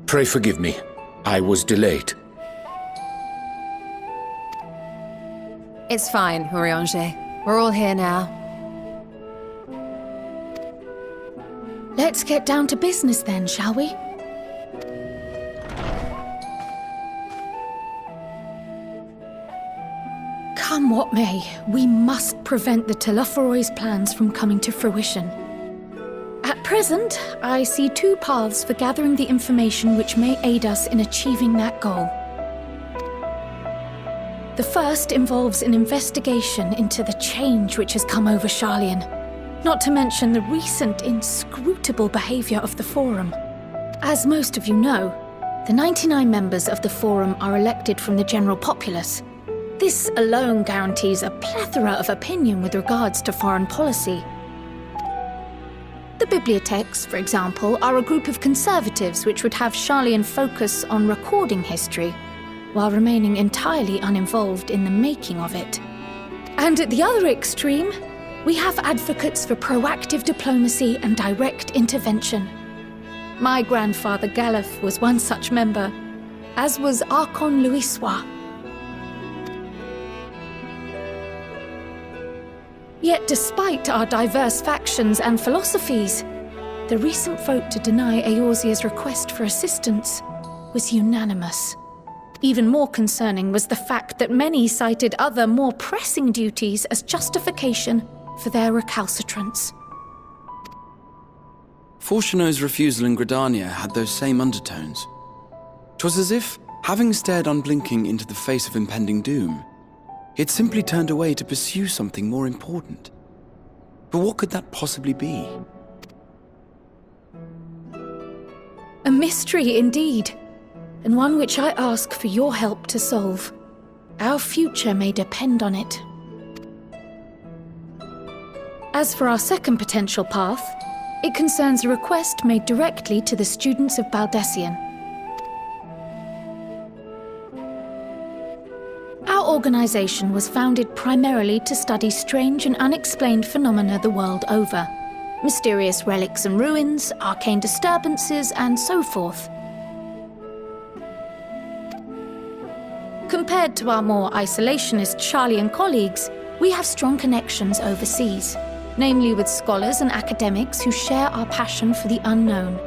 Pray forgive me. I was delayed. It's fine, Urianger. We're all here now. Let's get down to business then, shall we? Come what may, we must prevent the Telophoroi's plans from coming to fruition. At present, I see two paths for gathering the information which may aid us in achieving that goal. The first involves an investigation into the change which has come over Sharlayan, not to mention the recent inscrutable behavior of the Forum. As most of you know, the 99 members of the Forum are elected from the general populace. This alone guarantees a plethora of opinion with regards to foreign policy. The bibliotheques, for example, are a group of conservatives which would have Sharlayan focus on recording history, while remaining entirely uninvolved in the making of it. And at the other extreme, we have advocates for proactive diplomacy and direct intervention. My grandfather Galef was one such member, as was Archon Louisois. Yet despite our diverse factions and philosophies, the recent vote to deny Eorzea's request for assistance was unanimous. Even more concerning was the fact that many cited other, more pressing duties as justification for their recalcitrance. Fortuno's refusal in Gridania had those same undertones. 'Twas as if, having stared unblinking into the face of impending doom, he had simply turned away to pursue something more important. But what could that possibly be? A mystery indeed, and one which I ask for your help to solve. Our future may depend on it. As for our second potential path, it concerns a request made directly to the students of Baldessian. Our organization was founded primarily to study strange and unexplained phenomena the world over. Mysterious relics and ruins, arcane disturbances, and so forth. Compared to our more isolationist Sharlayan colleagues, we have strong connections overseas, namely with scholars and academics who share our passion for the unknown.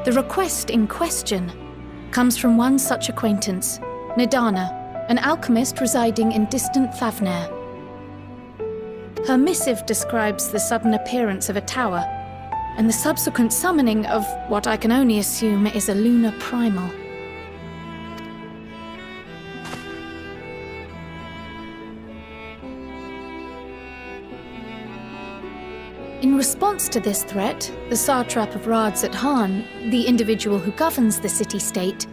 The request in question comes from one such acquaintance, Nidana, an alchemist residing in distant Thavner. Her missive describes the sudden appearance of a tower and the subsequent summoning of what I can only assume is a lunar primal. In response to this threat, the satrap of Rads at Han, the individual who governs the city-state,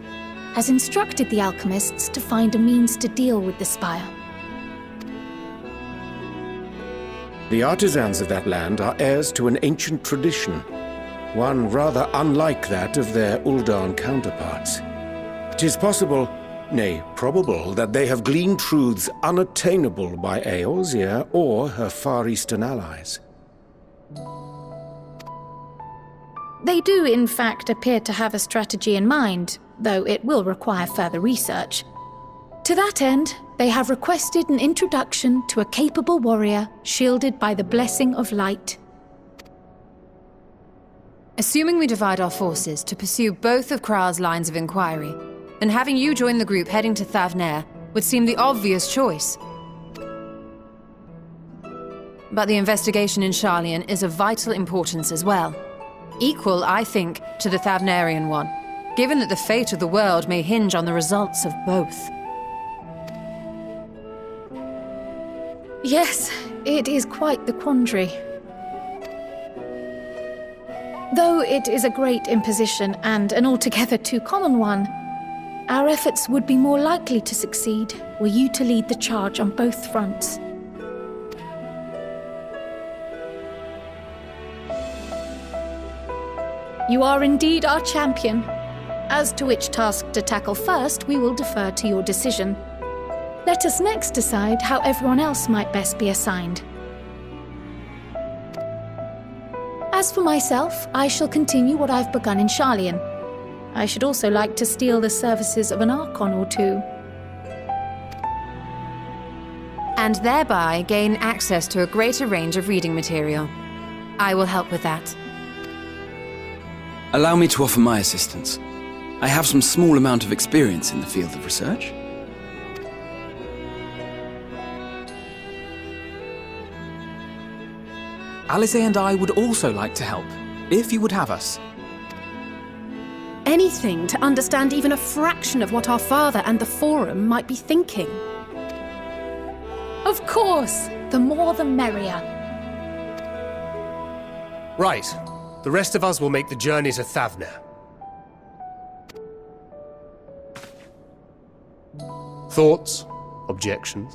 has instructed the alchemists to find a means to deal with the spire. The artisans of that land are heirs to an ancient tradition, one rather unlike that of their Uldan counterparts. It is possible, nay, probable, that they have gleaned truths unattainable by Eorzea or her Far Eastern allies. They do, in fact, appear to have a strategy in mind, though it will require further research. To that end, they have requested an introduction to a capable warrior shielded by the blessing of light. Assuming we divide our forces to pursue both of Kral's lines of inquiry, then having you join the group heading to Thavner would seem the obvious choice. But the investigation in Sharlayan is of vital importance as well. Equal, I think, to the Thavnerian one, given that the fate of the world may hinge on the results of both. Yes, it is quite the quandary. Though it is a great imposition and an altogether too common one, our efforts would be more likely to succeed were you to lead the charge on both fronts. You are indeed our champion. As to which task to tackle first, we will defer to your decision. Let us next decide how everyone else might best be assigned. As for myself, I shall continue what I've begun in Sharlayan. I should also like to steal the services of an Archon or two. And thereby gain access to a greater range of reading material. I will help with that. Allow me to offer my assistance. I have some small amount of experience in the field of research. Alice and I would also like to help, if you would have us. Anything to understand even a fraction of what our father and the Forum might be thinking. Of course! The more the merrier. Right. The rest of us will make the journey to Thavner. Thoughts? Objections?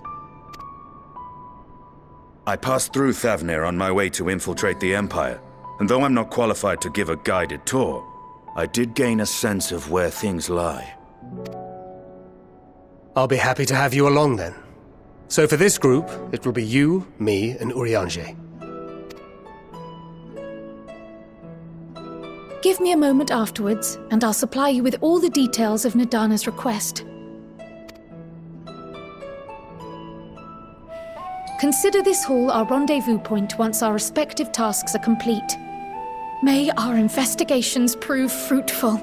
I passed through Thavner on my way to infiltrate the Empire, and though I'm not qualified to give a guided tour, I did gain a sense of where things lie. I'll be happy to have you along then. So for this group, it will be you, me, and Urianger. Give me a moment afterwards, and I'll supply you with all the details of Nadana's request. Consider this hall our rendezvous point once our respective tasks are complete. May our investigations prove fruitful.